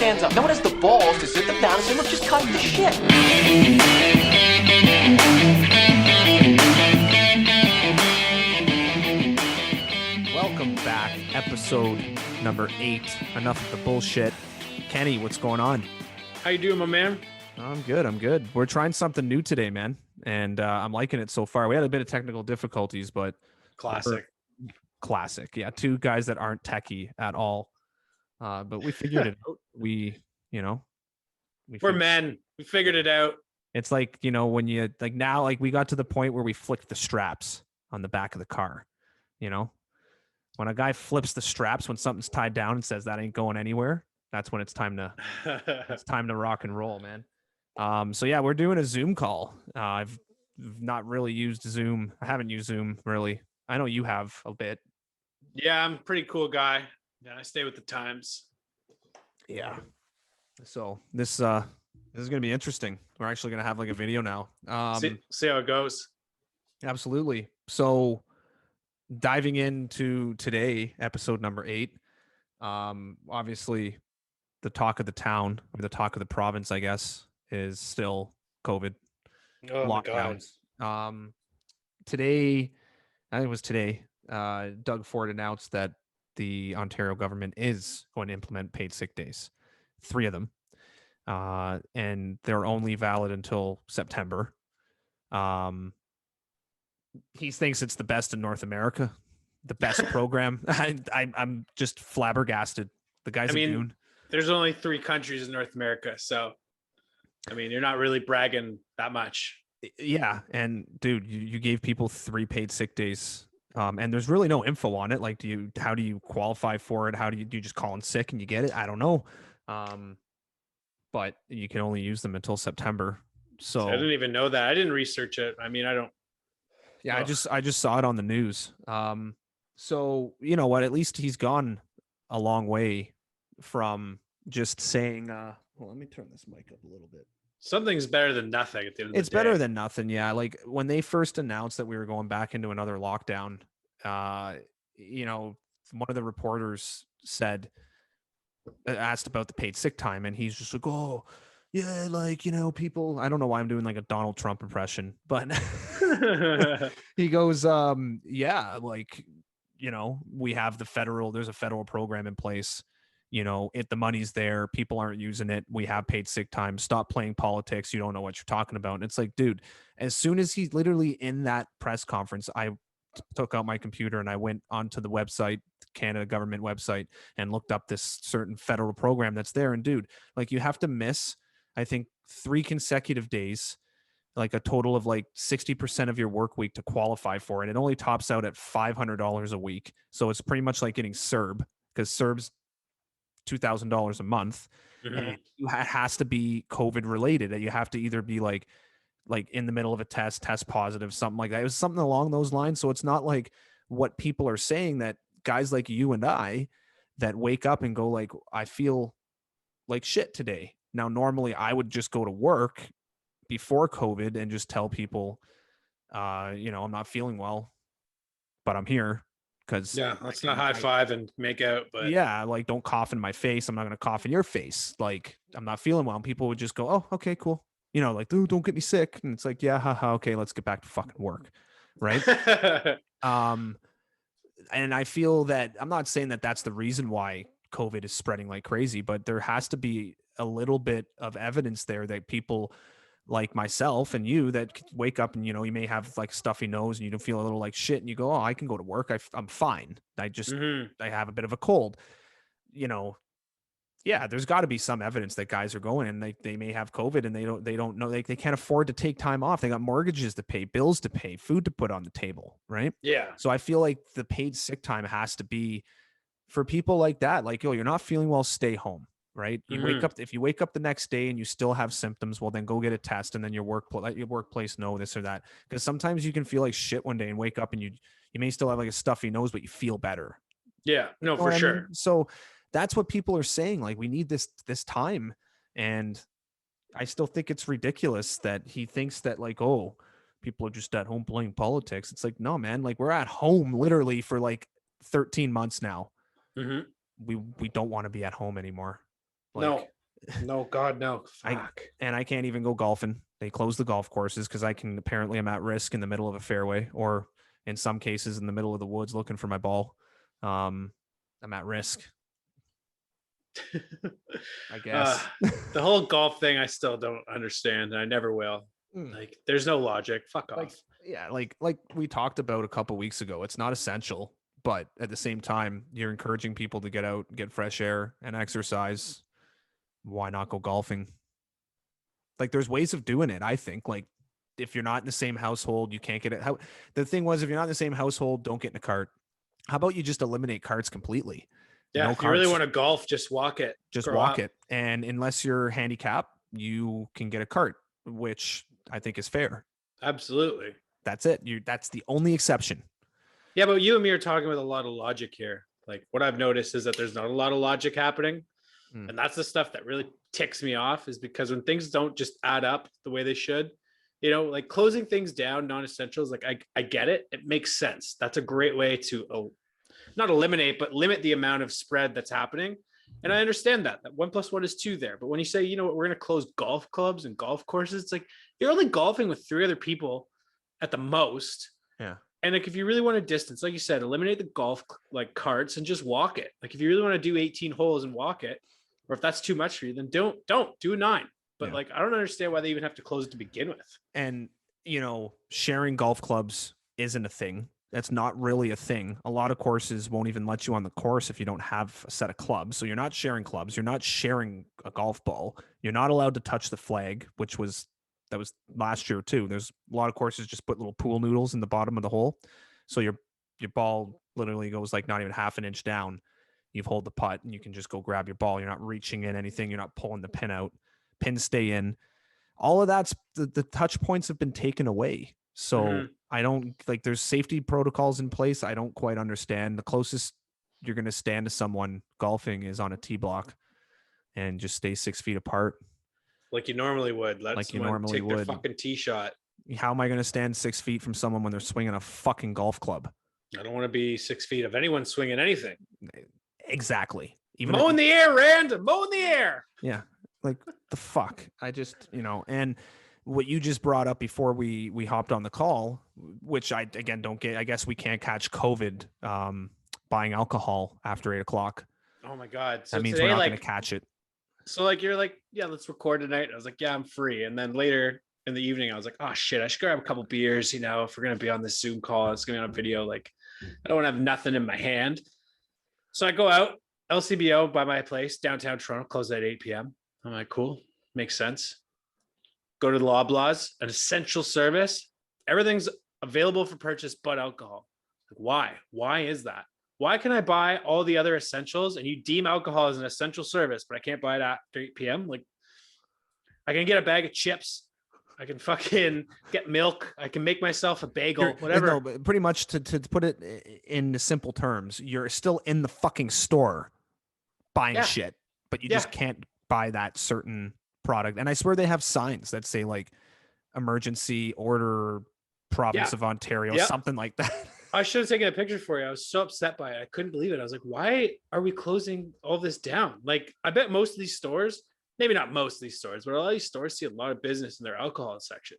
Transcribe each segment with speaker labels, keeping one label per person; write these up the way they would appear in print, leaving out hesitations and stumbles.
Speaker 1: stands up. No one has the balls to sit them down and say, look, just cut the shit.
Speaker 2: Welcome back. Episode number 8. Enough of the bullshit. Kenny, what's going on?
Speaker 3: How you doing, my man?
Speaker 2: I'm good. We're trying something new today, man. And I'm liking it so far. We had a bit of technical difficulties, but
Speaker 3: Classic.
Speaker 2: Yeah, two guys that aren't techie at all. But we figured it out. We're
Speaker 3: men. We figured it out.
Speaker 2: It's like, when you now, we got to the point where we flicked the straps on the back of the car. When a guy flips the straps when something's tied down and says that ain't going anywhere, that's when it's time to rock and roll, man. So yeah, we're doing a Zoom call. I've not really used Zoom. I haven't used Zoom really. I know you have a bit.
Speaker 3: Yeah, I'm a pretty cool guy. Yeah, I stay with the times.
Speaker 2: Yeah. So this is gonna be interesting. We're actually gonna have a video now.
Speaker 3: See how it goes.
Speaker 2: Absolutely. So diving into today, episode number 8. Obviously the talk of the town, or the talk of the province, I guess, is still COVID lockdowns. Today, I think it was today, Doug Ford announced that the Ontario government is going to implement paid sick days, 3 of them, and they're only valid until September. He thinks it's the best in North America, the best program. I'm just flabbergasted. The guy's a goon.
Speaker 3: There's only 3 countries in North America, so you're not really bragging that much.
Speaker 2: Yeah, and dude, you gave people 3 paid sick days, and there's really no info on it. How do you qualify for it? Do you just call in sick and you get it? I don't know, but you can only use them until September. So
Speaker 3: I didn't even know that. I didn't research it. I don't.
Speaker 2: Yeah, I just saw it on the news. So you know what? At least he's gone a long way from just saying. Well, let me turn this mic up a little bit.
Speaker 3: Something's better than nothing at the end of the day.
Speaker 2: It's better than nothing. Yeah, when they first announced that we were going back into another lockdown, one of the reporters asked about the paid sick time, and he's just like, oh. Yeah, people, I don't know why I'm doing a Donald Trump impression, but he goes, yeah, we have there's a federal program in place, the money's there, people aren't using it, we have paid sick time, stop playing politics, you don't know what you're talking about. And it's like, dude, as soon as he's literally in that press conference, I took out my computer and I went onto the website, Canada government website, and looked up this certain federal program that's there. And dude, you have to miss, I think, 3 consecutive days, a total of 60% of your work week to qualify for it. It only tops out at $500 a week. So it's pretty much like getting CERB, because CERB's $2,000 a month.
Speaker 3: Mm-hmm.
Speaker 2: And it has to be COVID related. You have to either be like in the middle of a test positive, something like that. It was something along those lines. So it's not like what people are saying, that guys like you and I that wake up and go I feel like shit today. Now, normally I would just go to work before COVID and just tell people, I'm not feeling well, but I'm here. Because
Speaker 3: let's not high five and make out. But
Speaker 2: yeah, don't cough in my face. I'm not going to cough in your face. I'm not feeling well. And people would just go, oh, okay, cool. Dude, don't get me sick. And it's yeah, haha, okay, let's get back to fucking work. Right. And I feel that, I'm not saying that that's the reason why COVID is spreading like crazy, but there has to be a little bit of evidence there that people like myself and you that wake up and, you may have stuffy nose and you don't feel a little like shit and you go, oh, I can go to work. I'm fine. I have a bit of a cold, yeah, there's got to be some evidence that guys are going and they may have COVID and they don't know, they can't afford to take time off. They got mortgages to pay, bills to pay, food to put on the table. Right.
Speaker 3: Yeah.
Speaker 2: So I feel like the paid sick time has to be for people like that. You're not feeling well, stay home. Right. You wake up, if you wake up the next day and you still have symptoms, well, then go get a test and then let your workplace know this or that. Because sometimes you can feel like shit one day and wake up and you may still have a stuffy nose, but you feel better.
Speaker 3: Yeah, no, for sure.
Speaker 2: So that's what people are saying. We need this time. And I still think it's ridiculous that he thinks that oh, people are just at home playing politics. It's no, man, we're at home literally for 13 months now.
Speaker 3: Mm-hmm.
Speaker 2: We don't want to be at home anymore.
Speaker 3: No, God, no.
Speaker 2: I
Speaker 3: Fuck.
Speaker 2: I can't even go golfing. They close the golf courses because I'm at risk in the middle of a fairway, or in some cases in the middle of the woods looking for my ball. I'm at risk, I guess.
Speaker 3: The whole golf thing, I still don't understand. And I never will. Like, there's no logic. Fuck
Speaker 2: Like,
Speaker 3: off.
Speaker 2: yeah, like we talked about a couple weeks ago, it's not essential, but at the same time, you're encouraging people to get out, get fresh air, and exercise. Why not go golfing? Like, there's ways of doing it. I think, like, if you're not in the same household, you can't get it. The thing was, if you're not in the same household, don't get in a cart. How about you just eliminate carts completely?
Speaker 3: Yeah,
Speaker 2: No
Speaker 3: if you really
Speaker 2: carts.
Speaker 3: want to golf, just walk it.
Speaker 2: Just
Speaker 3: Grow
Speaker 2: walk
Speaker 3: up.
Speaker 2: it. And unless you're handicapped, you can get a cart, which I think is fair.
Speaker 3: Absolutely.
Speaker 2: That's it. That's the only exception.
Speaker 3: Yeah, but you and me are talking with a lot of logic here. Like, what I've noticed is that there's not a lot of logic happening. And that's the stuff that really ticks me off, is because when things don't just add up the way they should, like closing things down, non-essentials, like I get it. It makes sense. That's a great way to not eliminate, but limit the amount of spread that's happening. And I understand that 1 + 1 is 2 there. But when you say, we're going to close golf clubs and golf courses, it's like you're only golfing with 3 other people at the most.
Speaker 2: Yeah.
Speaker 3: And like, if you really want to distance, like you said, eliminate the golf like carts and just walk it. Like, if you really want to do 18 holes and walk it, or if that's too much for you, then don't do a 9. But like, I don't understand why they even have to close it to begin with.
Speaker 2: And, sharing golf clubs isn't a thing. That's not really a thing. A lot of courses won't even let you on the course if you don't have a set of clubs. So you're not sharing clubs. You're not sharing a golf ball. You're not allowed to touch the flag, that was last year too. There's a lot of courses just put little pool noodles in the bottom of the hole. So your ball literally goes like not even half an inch down. You've hold the putt and you can just go grab your ball. You're not reaching in anything. You're not pulling the pin out. Pins stay in. All of that's the touch points have been taken away. So I don't like, there's safety protocols in place. I don't quite understand. The closest you're going to stand to someone golfing is on a tee block and just stay 6 feet apart.
Speaker 3: Like you normally would. Let someone take their fucking tee shot.
Speaker 2: How am I going to stand 6 feet from someone when they're swinging a fucking golf club?
Speaker 3: I don't want to be 6 feet of anyone swinging anything.
Speaker 2: Exactly. Even
Speaker 3: mow in the air, Rand. Mow in the air.
Speaker 2: Yeah. Like the fuck. I just, and what you just brought up before we hopped on the call, which I again don't get. I guess we can't catch COVID buying alcohol after 8 o'clock.
Speaker 3: Oh my God. So
Speaker 2: that means
Speaker 3: today,
Speaker 2: we're not going to catch it.
Speaker 3: So like, you're like, yeah, let's record tonight. I was like, yeah, I'm free. And then later in the evening, I was like, oh shit, I should grab a couple beers. If we're going to be on this Zoom call, it's going to be on a video. Like, I don't want to have nothing in my hand. So I go out, LCBO by my place, downtown Toronto, closed at 8 p.m. I'm like, cool, makes sense. Go to the Loblaws, an essential service. Everything's available for purchase but alcohol. Like, why? Why is that? Why can I buy all the other essentials and you deem alcohol as an essential service, but I can't buy it after 8 p.m.? Like, I can get a bag of chips. I can fucking get milk. I can make myself a bagel, whatever.
Speaker 2: No, but pretty much to put it in simple terms, you're still in the fucking store buying shit, but you just can't buy that certain product. And I swear they have signs that say like emergency order province of Ontario, something like that.
Speaker 3: I should have taken a picture for you. I was so upset by it. I couldn't believe it. I was like, why are we closing all this down? Like, I bet most of these stores, maybe not most of these stores, but a lot of these stores see a lot of business in their alcohol section.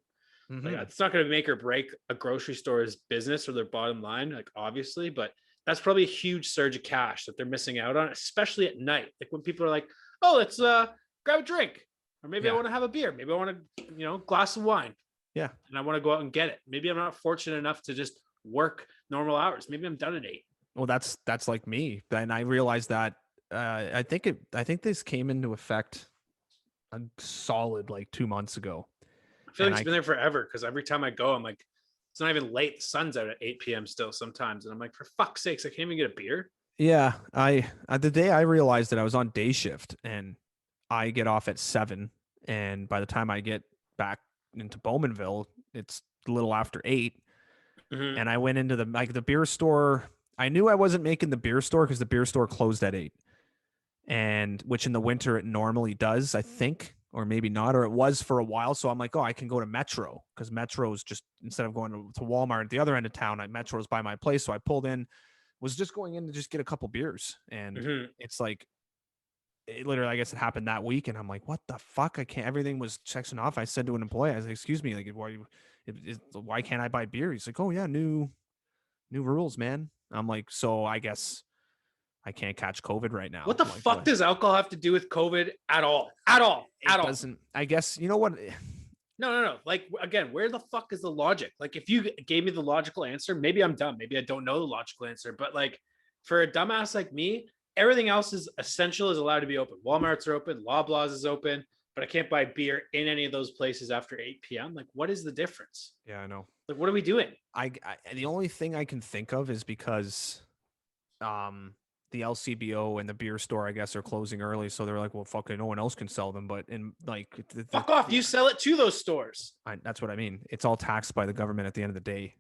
Speaker 3: Like, it's not going to make or break a grocery store's business or their bottom line, like obviously, but that's probably a huge surge of cash that they're missing out on, especially at night. Like when people are like, oh, let's grab a drink, or maybe I want to have a beer. Maybe I want a glass of wine. Yeah. And I want to go out and get it. Maybe I'm not fortunate enough to just work normal hours. Maybe I'm done at 8.
Speaker 2: Well, that's like me. And I realized that I think this came into effect a solid like 2 months ago.
Speaker 3: I feel like it's been there forever, because every time I go, I'm like, it's not even late. The sun's out at 8 p.m. still sometimes. And I'm like, for fuck's sakes, I can't even get a beer.
Speaker 2: Yeah. The day I realized that I was on day shift and I get off at 7. And by the time I get back into Bowmanville, it's a little after 8. And I went into the beer store. I knew I wasn't making the beer store because the beer store closed at 8. And which in the winter it normally does, I think, or maybe not, or it was for a while. So I'm like, oh, I can go to Metro, because Metro's just, instead of going to Walmart at the other end of town, Metro's by my place. So I pulled in, was just going in to just get a couple beers. And it's like, it literally, I guess it happened that week, and I'm like, what the fuck? I can't. Everything was section off. I said to an employee, I was like, excuse me, like, why can't I buy beer? He's like, oh yeah, new rules, man. I'm like, so I guess I can't catch COVID right now.
Speaker 3: What the
Speaker 2: I'm like,
Speaker 3: fuck
Speaker 2: what?
Speaker 3: does alcohol have to do with COVID at all? At all?
Speaker 2: It
Speaker 3: At all?
Speaker 2: doesn't. I guess you know what.
Speaker 3: No. Like again, where the fuck is the logic? Like if you gave me the logical answer, maybe I'm dumb. Maybe I don't know the logical answer. But like for a dumbass like me, everything else is essential is allowed to be open. Walmarts are open, Loblaws is open, but I can't buy beer in any of those places after 8 p.m. Like, what is the difference?
Speaker 2: Yeah, I know.
Speaker 3: Like, what are we doing?
Speaker 2: I the only thing I can think of is because the LCBO and the beer store, I guess, are closing early, so they're like, well, fuck it, no one else can sell them. But in like,
Speaker 3: Fuck off! You sell it to those stores.
Speaker 2: that's what I mean. It's all taxed by the government at the end of the day.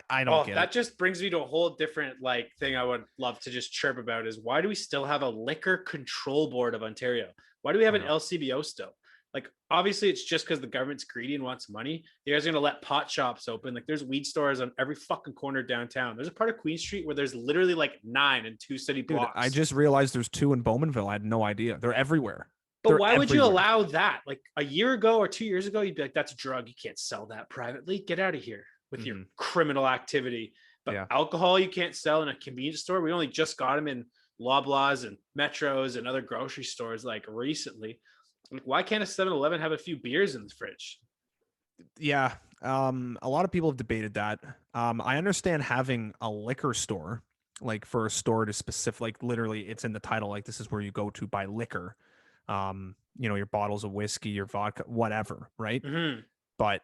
Speaker 2: I don't get
Speaker 3: that
Speaker 2: it.
Speaker 3: just brings me to a whole different like thing I would love to just chirp about is why do we still have a liquor control board of Ontario? Why do we have an LCBO still? Like obviously it's just because the government's greedy and wants money. You guys are gonna let pot shops open. Like there's weed stores on every fucking corner downtown. There's a part of Queen Street where there's literally like 9 in 2 city
Speaker 2: Dude,
Speaker 3: blocks.
Speaker 2: I just realized there's 2 in Bowmanville. I had no idea. They're everywhere.
Speaker 3: But why would you allow that? Like a year ago or 2 years ago, you'd be like, that's a drug. You can't sell that privately. Get out of here with your criminal activity. But alcohol you can't sell in a convenience store. We only just got them in Loblaws and Metros and other grocery stores like recently. Like, why can't a 7-Eleven have a few beers in the fridge?
Speaker 2: Yeah. A lot of people have debated that. I understand having a liquor store, like for a store to specific, like literally it's in the title, like this is where you go to buy liquor. Your bottles of whiskey, your vodka, whatever, right? But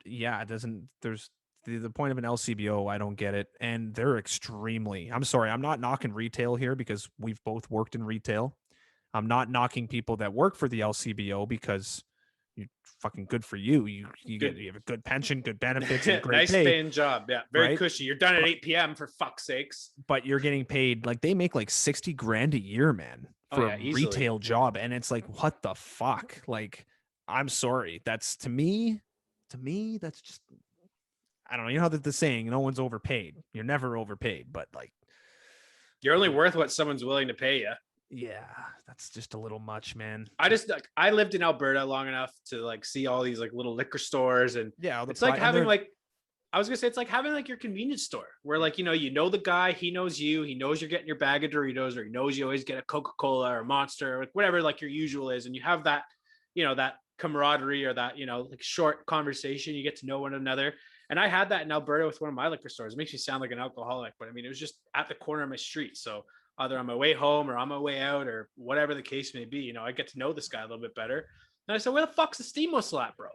Speaker 2: yeah, it doesn't, there's the point of an LCBO, I don't get it. And they're I'm sorry, I'm not knocking retail here because we've both worked in retail. I'm not knocking people that work for the LCBO because you're fucking good for you. You have a good pension, good benefits, and great
Speaker 3: nice
Speaker 2: pay.
Speaker 3: paying job. Yeah, very
Speaker 2: right?
Speaker 3: cushy. You're done at 8 p.m. for fuck's sakes.
Speaker 2: But you're getting paid like they make like 60 grand a year, man, for a retail job. And it's like, what the fuck? Like, I'm sorry. That's to me, that's just, I don't know. You know how the saying, no one's overpaid. You're never overpaid, but like,
Speaker 3: you're only worth what someone's willing to pay you.
Speaker 2: Yeah, that's just a little much, man.
Speaker 3: I lived in Alberta long enough to like see all these like little liquor stores, and it's like having like, I was gonna say it's like having like your convenience store where like you know the guy, he knows you, he knows you're getting your bag of Doritos, or he knows you always get a Coca-Cola or a Monster or whatever like your usual is, and you have that that camaraderie or that like short conversation, you get to know one another. And I had that in Alberta with one of my liquor stores. It makes me sound like an alcoholic, but I mean it was just at the corner of my street, so either on my way home or on my way out or whatever the case may be, I get to know this guy a little bit better. And I said, where the fuck's the steam whistle at, bro?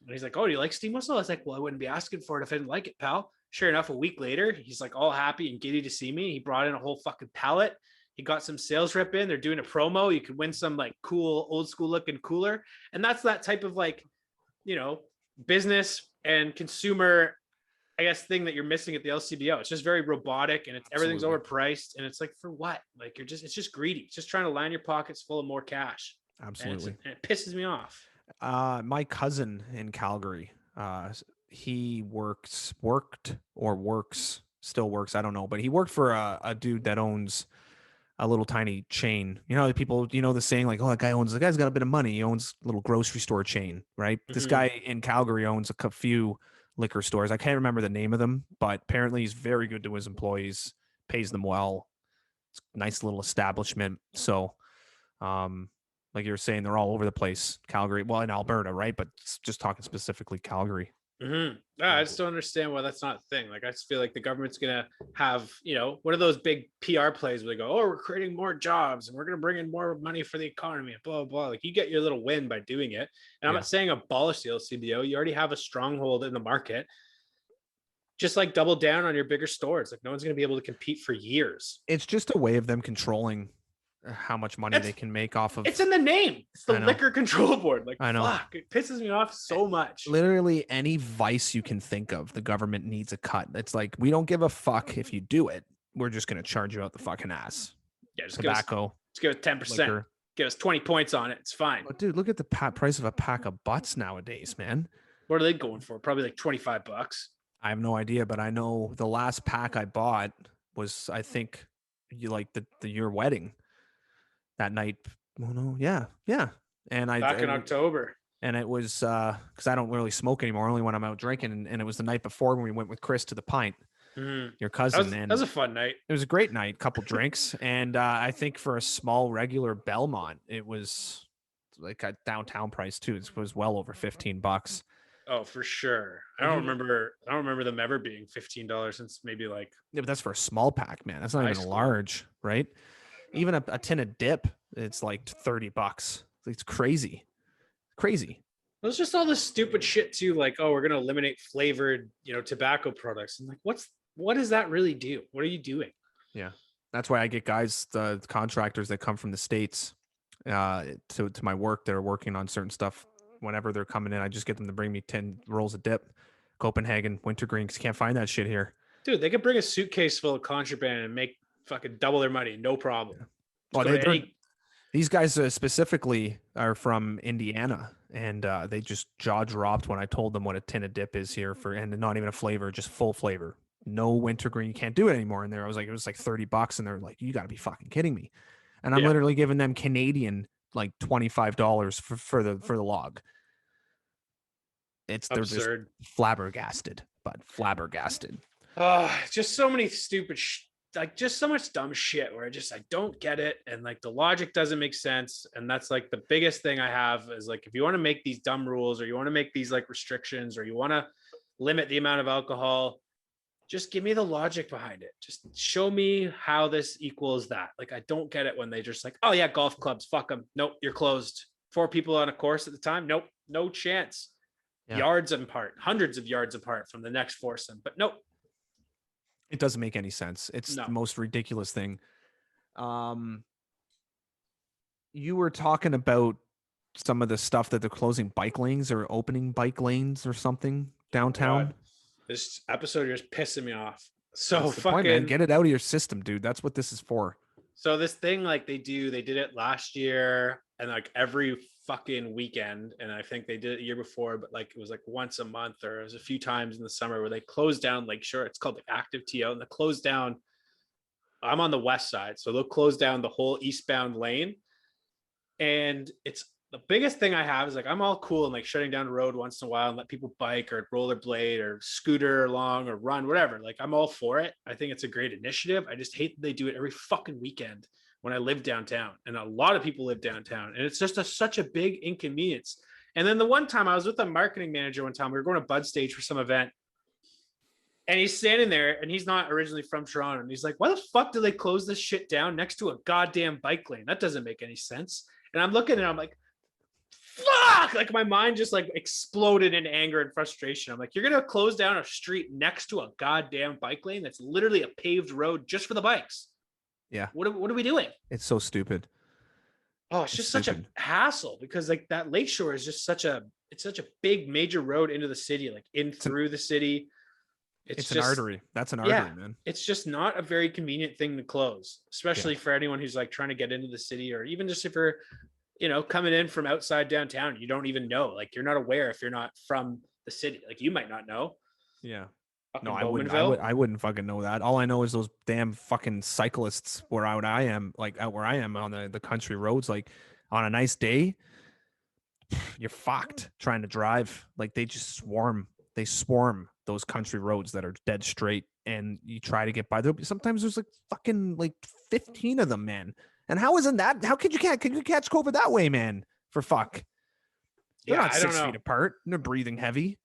Speaker 3: And he's like, oh, do you like steam whistle? I was like, well, I wouldn't be asking for it if I didn't like it, pal. Sure enough, a week later, he's like all happy and giddy to see me. He brought in a whole fucking pallet. He got some sales rep in. They're doing a promo. You could win some like cool, old school looking cooler. And that's that type of like, business and consumer, I guess, thing that you're missing at the LCBO. It's just very robotic and everything's overpriced. And it's like, for what? Like it's just greedy. It's just trying to line your pockets full of more cash.
Speaker 2: Absolutely.
Speaker 3: And it pisses me off.
Speaker 2: My cousin in Calgary, he still works. I don't know, but he worked for a dude that owns a little tiny chain. The people, the saying like, oh, the guy's got a bit of money. He owns a little grocery store chain, right? This guy in Calgary owns a few liquor stores. I can't remember the name of them, but apparently he's very good to his employees, pays them well. It's a nice little establishment. So, like you were saying, they're all over the place. Calgary, well, in Alberta, right? But just talking specifically Calgary.
Speaker 3: I just don't understand why that's not a thing. Like, I just feel like the government's going to have, one of those big PR plays where they go, oh, we're creating more jobs and we're going to bring in more money for the economy and blah, blah, blah. Like, you get your little win by doing it. And I'm not saying abolish the LCBO. You already have a stronghold in the market. Just like double down on your bigger stores. Like, no one's going to be able to compete for years.
Speaker 2: It's just a way of them controlling how much money they can make off of.
Speaker 3: It's in the name. It's the liquor control board. Like,
Speaker 2: I know.
Speaker 3: Fuck, it pisses me off so much.
Speaker 2: Literally any vice you can think of, the government needs a cut. It's like, we don't give a fuck if you do it. We're just going to charge you out the fucking ass.
Speaker 3: Yeah, just
Speaker 2: tobacco.
Speaker 3: Give us 10%. Liquor. Give us 20 points on it. It's fine.
Speaker 2: But dude, look at the price of a pack of butts nowadays, man.
Speaker 3: What are they going for? Probably like $25.
Speaker 2: I have no idea, but I know the last pack I bought was, I think, your wedding. that night. Well, no, yeah. And
Speaker 3: Back in October.
Speaker 2: and it was because I don't really smoke anymore, only when I'm out drinking. And it was the night before when we went with Chris to the Pint,
Speaker 3: Mhm.
Speaker 2: your
Speaker 3: That
Speaker 2: cousin,
Speaker 3: was, that
Speaker 2: and
Speaker 3: was a fun night.
Speaker 2: it was a great night. Couple drinks, and I think for a small regular Belmont, it was like a downtown price too. It was well over $15.
Speaker 3: Oh, for sure. I
Speaker 2: And
Speaker 3: don't
Speaker 2: even
Speaker 3: remember. I don't remember them ever being $15 since maybe like
Speaker 2: yeah, but that's for a small pack, man. That's not
Speaker 3: high
Speaker 2: even a
Speaker 3: school.
Speaker 2: large, right? Even a tin of dip, it's like $30. It's crazy, crazy.
Speaker 3: It was just all this stupid shit too. Like, oh, we're gonna eliminate flavored, tobacco products. And like, what does that really do? What are you doing?
Speaker 2: Yeah, that's why I get guys, the contractors that come from the States, to my work. They're working on certain stuff. Whenever they're coming in, I just get them to bring me 10 rolls of dip, Copenhagen wintergreen, because you can't find that shit here.
Speaker 3: Dude, they could bring a suitcase full of contraband and make fucking double their money, no problem.
Speaker 2: Yeah.
Speaker 3: Just
Speaker 2: Well,
Speaker 3: go to any-
Speaker 2: these guys specifically are from Indiana, and they just jaw dropped when I told them what a tin of dip is here for, and not even a flavor, just full flavor. No wintergreen, you can't do it anymore. And there, I was like, it was like $30, and they're like, you got to be fucking kidding me. And I'm
Speaker 3: Yeah.
Speaker 2: literally giving them Canadian like $25 for the log. They're
Speaker 3: absurd.
Speaker 2: just flabbergasted,
Speaker 3: Just so many stupid like just so much dumb shit where I don't get it, and like the logic doesn't make sense. And that's like the biggest thing I have is like, if you want to make these dumb rules, or you want to make these like restrictions, or you want to limit the amount of alcohol, just give me the logic behind it. Just show me how this equals that. Like, I don't get it when they just like, oh yeah, golf clubs, fuck them. Nope, you're closed. 4 people on a course at the time. Nope, no chance.
Speaker 2: Yeah.
Speaker 3: Yards apart, hundreds of yards apart from the next foursome. But nope.
Speaker 2: It doesn't make any sense. It's
Speaker 3: No.
Speaker 2: the most ridiculous thing. You were talking about some of the stuff that they're closing bike lanes or opening bike lanes or something downtown.
Speaker 3: God. This episode is pissing me off. So
Speaker 2: That's the
Speaker 3: fucking
Speaker 2: point, man. Get it out of your system, dude. That's what this is for.
Speaker 3: So this thing, like they did it last year, and like every fucking weekend, and I think they did it the year before, but like it was like once a month, or it was a few times in the summer where they closed down Lakeshore. It's called the Active TO, and they closed down. I'm on the west side, so they'll close down the whole eastbound lane. And it's the biggest thing I have is like, I'm all cool and like shutting down the road once in a while and let people bike or rollerblade or scooter along or run, whatever. Like, I'm all for it. I think it's a great initiative. I just hate that they do it every fucking weekend when I live downtown, and a lot of people live downtown, and it's just such a big inconvenience. And then the one time I was with a marketing manager, one time we were going to Bud Stage for some event, and he's standing there, and he's not originally from Toronto, and he's like, why the fuck do they close this shit down next to a goddamn bike lane? That doesn't make any sense. And I'm looking and I'm like, fuck, like my mind just like exploded in anger and frustration. I'm like, you're gonna close down a street next to a goddamn bike lane that's literally a paved road just for the bikes?
Speaker 2: Yeah.
Speaker 3: What are we doing?
Speaker 2: It's so stupid.
Speaker 3: Oh, it's just such a hassle, because like that Lakeshore is just such a big major road into the city, like through the city.
Speaker 2: It's just an artery. That's an artery, man.
Speaker 3: It's just not a very convenient thing to close, especially for anyone who's like trying to get into the city, or even just if you're, coming in from outside downtown. You don't even know, like you're not aware if you're not from the city. Like you might not know.
Speaker 2: Yeah.
Speaker 3: Fucking
Speaker 2: No, I
Speaker 3: Bowmanville.
Speaker 2: wouldn't fucking know that. All I know is those damn fucking cyclists where I am on the country roads. Like on a nice day, you're fucked trying to drive. Like they just swarm. They swarm those country roads that are dead straight, and you try to get by. Sometimes there's like fucking like 15 of them, man. And how isn't that? How could you catch COVID that way, man? For fuck. They're not 6 feet apart. They're breathing heavy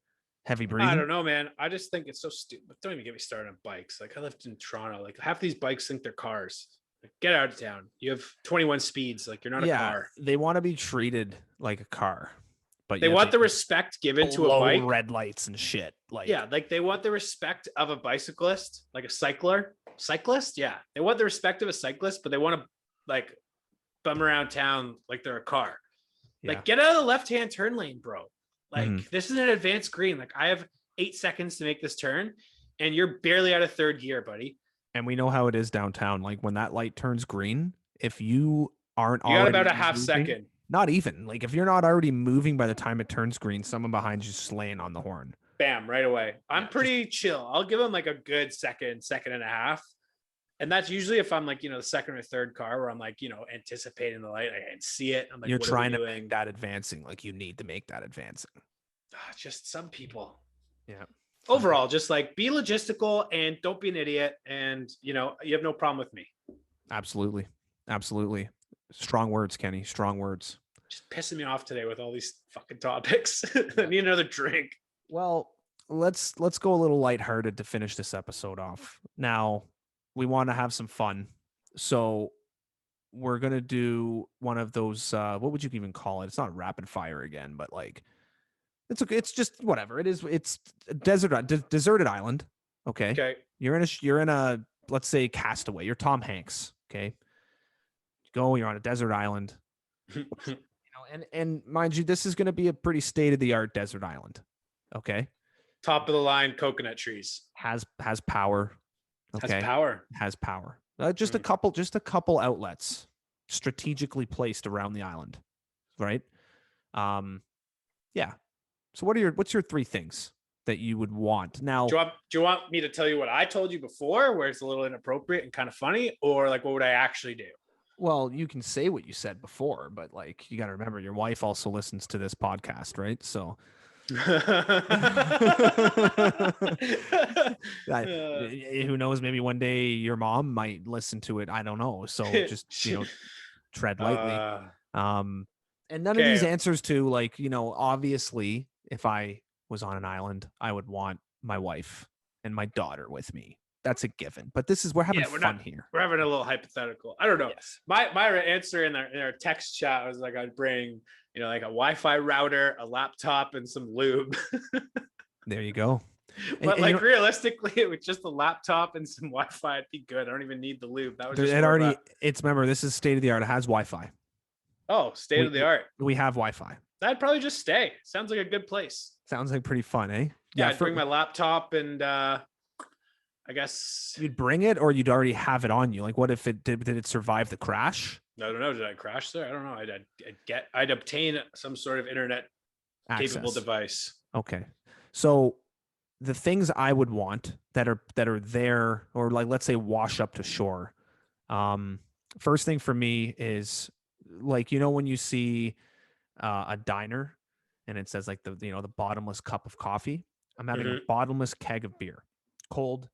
Speaker 2: breathing.
Speaker 3: I don't know, man. I just think it's so stupid. Don't even get me started on bikes. Like I lived in Toronto. Like half these bikes think they're cars. Like, get out of town. You have 21 speeds. Like you're not a car.
Speaker 2: They want to be treated like a car, but
Speaker 3: they want the respect given to a bike.
Speaker 2: Red lights and shit. Like
Speaker 3: like they want the respect of a bicyclist, like a cyclist. Yeah, they want the respect of a cyclist, but they want to like bum around town like they're a car.
Speaker 2: Yeah.
Speaker 3: Like get out of the left-hand turn lane, bro. Like this is an advanced green. Like I have 8 seconds to make this turn, and you're barely out of third gear, buddy.
Speaker 2: And we know how it is downtown. Like when that light turns green, if you aren't
Speaker 3: you got about a half second.
Speaker 2: Not even. Like if you're not already moving by the time it turns green, someone behind you slaying on the horn.
Speaker 3: Bam, right away. I'm pretty chill. I'll give them like a good second and a half. And that's usually if I'm like, the second or third car where I'm like, anticipating the light. I can see it. I'm like,
Speaker 2: You're
Speaker 3: what
Speaker 2: trying
Speaker 3: are
Speaker 2: to
Speaker 3: we
Speaker 2: make
Speaker 3: doing?
Speaker 2: that advancing. Like you need to make that advancing.
Speaker 3: Just some people.
Speaker 2: Yeah.
Speaker 3: Overall, just like be logistical and don't be an idiot. And, you have no problem with me.
Speaker 2: Absolutely. Absolutely. Strong words, Kenny. Strong words.
Speaker 3: Just pissing me off today with all these fucking topics. I need another drink.
Speaker 2: Well, let's go a little lighthearted to finish this episode off. Now, we want to have some fun. So we're gonna do one of those what would you even call it? It's not rapid fire again, but like it's okay, it's just whatever. It's a deserted island. Okay.
Speaker 3: Okay.
Speaker 2: You're in a let's say Castaway. You're Tom Hanks. Okay. You're on a desert island. And mind you, this is gonna be a pretty state-of-the-art desert island. Okay.
Speaker 3: Top of the line coconut trees.
Speaker 2: Has power. Okay.
Speaker 3: Has power.
Speaker 2: Just a couple outlets strategically placed around the island, right? Yeah. So what's your three things that you would want now?
Speaker 3: Do you want me to tell you what I told you before, where it's a little inappropriate and kind of funny, or like what would I actually do?
Speaker 2: Well, you can say what you said before, but like you got to remember, your wife also listens to this podcast, right? So. Who knows? Maybe one day your mom might listen to it. I don't know. So just tread lightly. And none of these answers to like obviously, if I was on an island, I would want my wife and my daughter with me. That's a given. But we're having fun here.
Speaker 3: We're having a little hypothetical. I don't know.
Speaker 2: Yes.
Speaker 3: My answer in our text chat was like I'd bring like a Wi-Fi router, a laptop, and some lube.
Speaker 2: There you go.
Speaker 3: But like realistically, it was just a laptop and some Wi-Fi. It'd be good. I don't even need the lube. That was just
Speaker 2: remember, this is state of the art. It has Wi-Fi.
Speaker 3: Oh, state of the art.
Speaker 2: We have Wi-Fi.
Speaker 3: I'd probably just stay. Sounds like a good place.
Speaker 2: Sounds like pretty fun, eh?
Speaker 3: Yeah, I'd bring my laptop and I guess
Speaker 2: you'd bring it, or you'd already have it on you. Like, what if it did it survive the crash?
Speaker 3: I don't know. Did I crash there? I don't know. I'd obtain some sort of internet capable device.
Speaker 2: Okay. So the things I would want that are there, or like, let's say wash up to shore. First thing for me is like, when you see a diner and it says like the bottomless cup of coffee, I'm having a bottomless keg of beer, cold,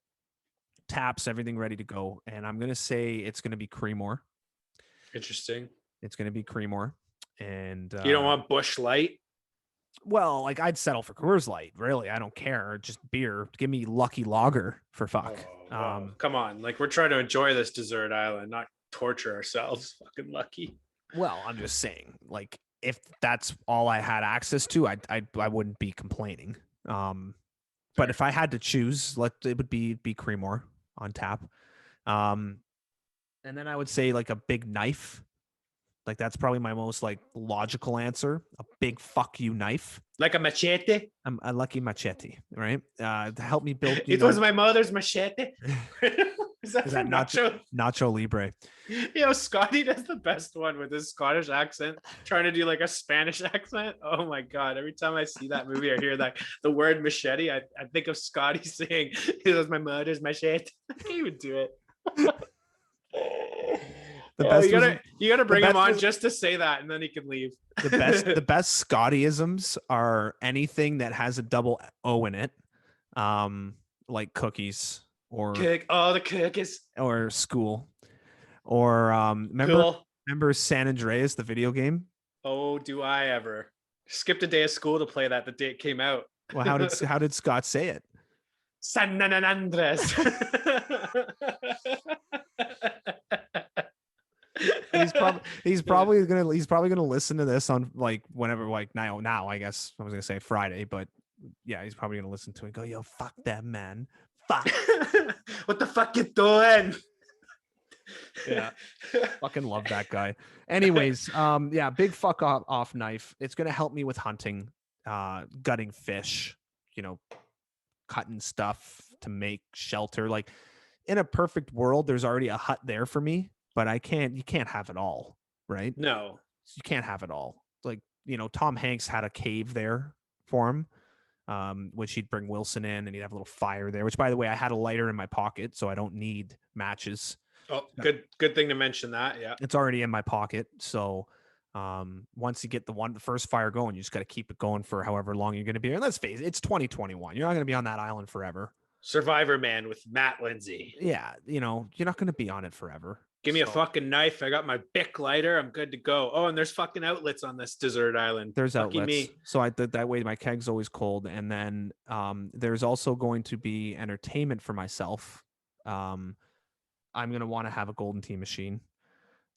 Speaker 2: taps, everything ready to go. And I'm going to say it's going to be Creemore.
Speaker 3: Interesting.
Speaker 2: It's going to be Creemore. And
Speaker 3: you don't want Busch Light?
Speaker 2: Well, like I'd settle for Coors Light. Really, I don't care. Just beer. Give me Lucky Lager for fuck.
Speaker 3: Oh, come on, like we're trying to enjoy this desert island, not torture ourselves. Fucking lucky.
Speaker 2: Well, I'm just saying, like if that's all I had access to, I wouldn't be complaining. But if I had to choose, it would be Creemore on tap. And then I would say like a big knife. Like that's probably my most like logical answer. A big fuck you knife.
Speaker 3: Like a machete?
Speaker 2: A lucky machete, right? To help me build.
Speaker 3: It was my mother's machete. Is that
Speaker 2: Nacho Libre?
Speaker 3: Scotty does the best one with his Scottish accent, trying to do like a Spanish accent. Oh my god! Every time I see that movie, I hear that the word machete. I think of Scotty saying, "It was my mother's machete." He would do it. You gotta bring him on just to say that, and then he can leave.
Speaker 2: The best Scottyisms are anything that has a double O in it, like cookies or
Speaker 3: the cookies
Speaker 2: or school, or remember San Andreas, the video game?
Speaker 3: Oh, do I ever skipped a day of school to play that the day it came out?
Speaker 2: Well, how did Scott say it?
Speaker 3: San Andreas.
Speaker 2: He's probably gonna listen to this on like whenever, like now I guess I was gonna say Friday, but yeah, he's probably gonna listen to it and go, yo, fuck them, man, fuck.
Speaker 3: What the fuck you doing?
Speaker 2: Yeah, fucking love that guy. Anyways, yeah, big fuck off knife. It's gonna help me with hunting, gutting fish, cutting stuff to make shelter. Like in a perfect world, there's already a hut there for me. But you can't have it all, right?
Speaker 3: No.
Speaker 2: You can't have it all. Like, Tom Hanks had a cave there for him. which he'd bring Wilson in and he'd have a little fire there, which by the way, I had a lighter in my pocket, so I don't need matches.
Speaker 3: Oh, good thing to mention that. Yeah.
Speaker 2: It's already in my pocket. So once you get the first fire going, you just got to keep it going for however long you're going to be here. And let's face it, it's 2021. You're not going to be on that island forever.
Speaker 3: Survivor Man with Matt Lindsay.
Speaker 2: Yeah. You know, you're not going to be on it forever.
Speaker 3: Give me a fucking knife. I got my Bic lighter. I'm good to go. Oh, and there's fucking outlets on this desert island.
Speaker 2: There's
Speaker 3: Lucky
Speaker 2: outlets.
Speaker 3: me.
Speaker 2: So that way my keg's always cold. And then there's also going to be entertainment for myself. I'm going to want to have a Golden Tee machine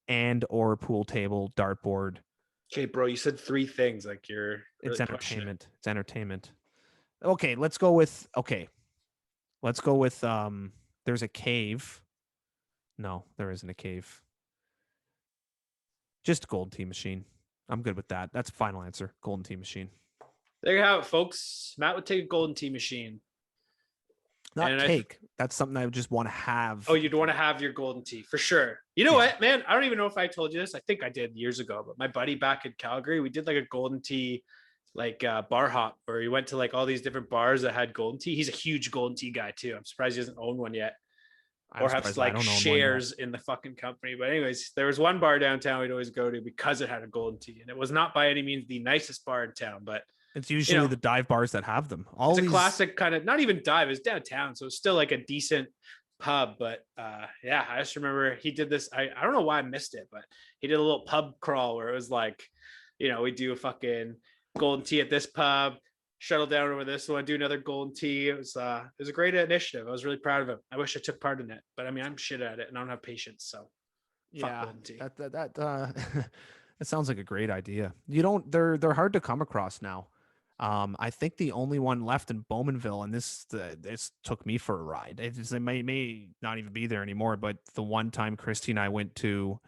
Speaker 2: and or pool table, dartboard.
Speaker 3: Okay, bro, you said 3 things. Like you're really
Speaker 2: it's entertainment. It's entertainment. Okay, let's go with there's a cave. No, there isn't a cave. Just a Golden Tee machine. I'm good with that. That's the final answer. Golden Tee machine.
Speaker 3: There you have it, folks. Matt would take a Golden Tee machine.
Speaker 2: Not take. That's something I would just want to have.
Speaker 3: Oh, you'd want to have your Golden Tee for sure. You know what, man? I don't even know if I told you this. I think I did years ago, but my buddy back in Calgary, we did like a Golden Tee bar hop where he went to like all these different bars that had Golden Tee. He's a huge Golden Tee guy too. I'm surprised he doesn't own one yet. Or have like shares in the fucking company. But anyways, there was one bar downtown we'd always go to because it had a Golden Tee. And it was not by any means the nicest bar in town, but
Speaker 2: it's usually the dive bars that have them.
Speaker 3: It's a classic kind of, not even dive, it's downtown. So it's still like a decent pub. But yeah, I just remember he did this. I don't know why I missed it, but he did a little pub crawl where it was like, we do a fucking Golden Tee at this pub, shuttle down over this one, do another Golden Tee. It was a great initiative. I was really proud of him. I wish I took part in it, but I mean, I'm shit at it and I don't have patience. So
Speaker 2: yeah, that sounds like a great idea. They're hard to come across now. I think the only one left in Bowmanville, and this took me for a ride. It may not even be there anymore, but the one time Christy and I went to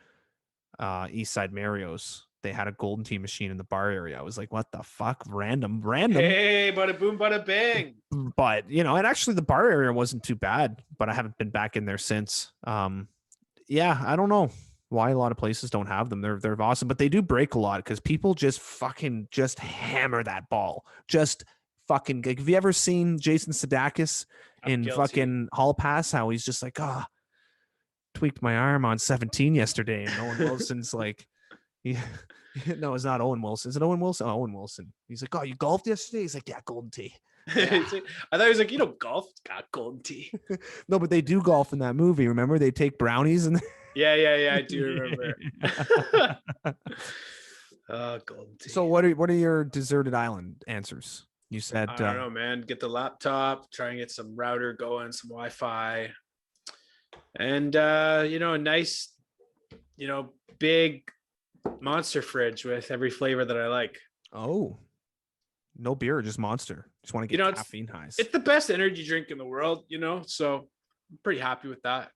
Speaker 2: Eastside Mario's, they had a Golden Tee machine in the bar area. I was like, what the fuck? Random.
Speaker 3: Hey, bada boom, bada bang.
Speaker 2: But, and actually the bar area wasn't too bad, but I haven't been back in there since. Yeah, I don't know why a lot of places don't have them. They're awesome, but they do break a lot because people just hammer that ball. Just fucking, like, have you ever seen Jason Sudeikis in fucking Hall Pass? How he's just like, tweaked my arm on 17 yesterday. And Owen Wilson's like, no, it's not Owen Wilson. Is it Owen Wilson? Oh, Owen Wilson. He's like, you golfed yesterday? He's like, yeah, Golden Tee. Yeah.
Speaker 3: I thought he was like, golf got Golden Tee.
Speaker 2: No, but they do golf in that movie. Remember, they take brownies and.
Speaker 3: Yeah, I do remember. Golden Tee.
Speaker 2: So what are your deserted island answers? You said
Speaker 3: I don't know, man. Get the laptop, try and get some router going, some Wi-Fi, and a nice, big Monster fridge with every flavor that I like.
Speaker 2: Oh, no beer, just Monster. Just want to get caffeine highs.
Speaker 3: It's the best energy drink in the world, so I'm pretty happy with that.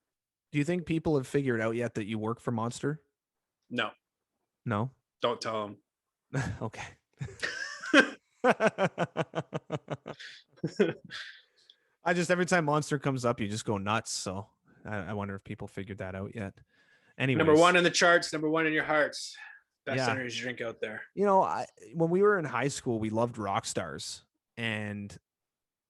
Speaker 2: Do you think people have figured out yet that you work for Monster?
Speaker 3: No.
Speaker 2: Don't
Speaker 3: tell them.
Speaker 2: Okay. Every time Monster comes up, you just go nuts. So I wonder if people figured that out yet. Anyways,
Speaker 3: number 1 in the charts, number 1 in your hearts. Best energy drink out there.
Speaker 2: When we were in high school, we loved rock stars. And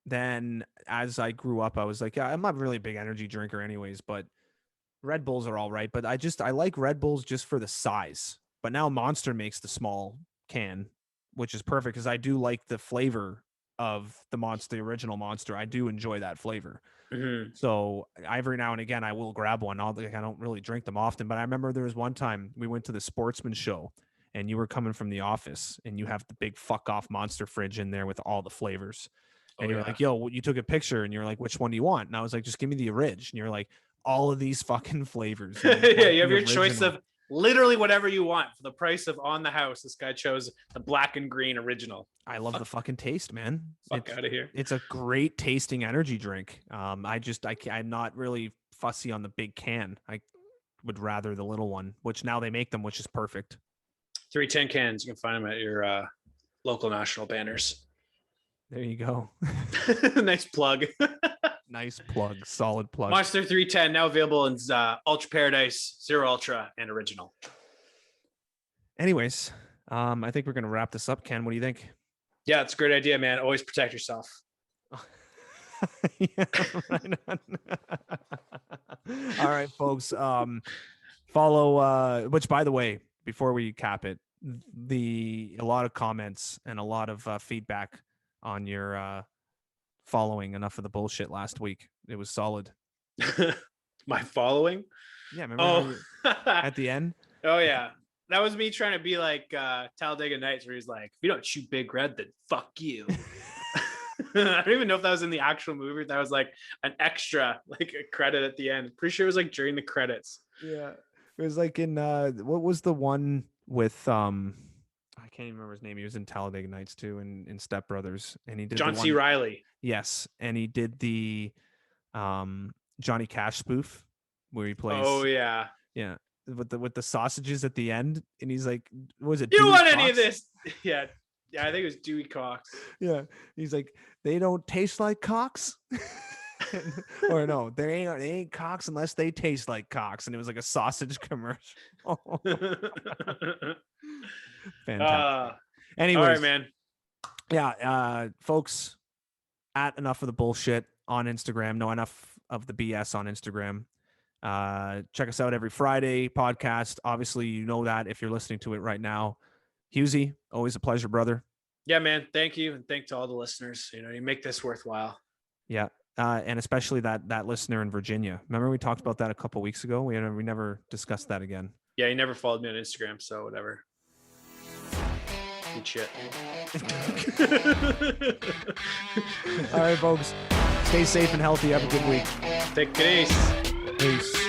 Speaker 2: then as I grew up, I was like, I'm not really a big energy drinker anyways, but Red Bulls are all right. But I like Red Bulls just for the size. But now Monster makes the small can, which is perfect because I do like the flavor of the original Monster. I do enjoy that flavor. Mm-hmm. So every now and again, I will grab one. I don't really drink them often, but I remember there was one time we went to the Sportsman show and you were coming from the office and you have the big fuck off Monster fridge in there with all the flavors. And you're like, yo, you took a picture and you're like, which one do you want? And I was like, just give me the orig. And you're like, all of these fucking flavors.
Speaker 3: Yeah, you have your choice of literally whatever you want for the price of on the house. This guy chose the black and green original.
Speaker 2: I love the fucking taste, man.
Speaker 3: Fuck out of here.
Speaker 2: It's a great tasting energy drink. I'm not really fussy on the big can. I would rather the little one, which now they make them, which is perfect.
Speaker 3: 310 cans. You can find them at your local national banners.
Speaker 2: There you go.
Speaker 3: Nice plug.
Speaker 2: Nice plug. Solid plug.
Speaker 3: Monster 310 now available in Ultra Paradise, Zero Ultra, and Original.
Speaker 2: Anyways, I think we're going to wrap this up. Ken, what do you think?
Speaker 3: Yeah, it's a great idea, man. Always protect yourself.
Speaker 2: Yeah, right on. All right, folks. Follow. Which, by the way, before we cap it, a lot of comments and a lot of feedback on your following Enough of the Bullshit last week. It was solid.
Speaker 3: My following.
Speaker 2: Yeah, remember at the end?
Speaker 3: Oh yeah, that was me trying to be like Talladega Nights, where he's like, "If you don't shoot Big Red, then fuck you." I don't even know if that was in the actual movie. That was like an extra, like a credit at the end. Pretty sure it was like during the credits.
Speaker 2: Yeah, it was like in what was the one with I can't even remember his name. He was in Talladega Nights too, and in Step Brothers, and he did
Speaker 3: John
Speaker 2: the
Speaker 3: C.
Speaker 2: one,
Speaker 3: Riley.
Speaker 2: yes, and he did the Johnny Cash spoof where he plays.
Speaker 3: Oh yeah,
Speaker 2: yeah, with the sausages at the end, and he's like, what was it?
Speaker 3: You
Speaker 2: Dewey
Speaker 3: want any of
Speaker 2: Cox?
Speaker 3: this? Yeah, I think it was Dewey Cox.
Speaker 2: Yeah, he's like, they don't taste like cocks. Or no, they ain't cocks unless they taste like cocks, and it was like a sausage commercial. Fantastic. Anyways,
Speaker 3: all right, man.
Speaker 2: Yeah, folks, at Enough of the Bullshit on Instagram. No, Enough of the BS on Instagram. Check us out every Friday podcast. Obviously, you know that if you're listening to it right now. Hughesy, always a pleasure, brother.
Speaker 3: Yeah, man. Thank you, and thank to all the listeners. You make this worthwhile.
Speaker 2: Yeah. And especially that listener in Virginia. Remember we talked about that a couple weeks ago? We never discussed that again.
Speaker 3: Yeah, he never followed me on Instagram, so whatever. Good shit.
Speaker 2: All right, folks. Stay safe and healthy. Have a good week.
Speaker 3: Take it easy.
Speaker 2: Peace.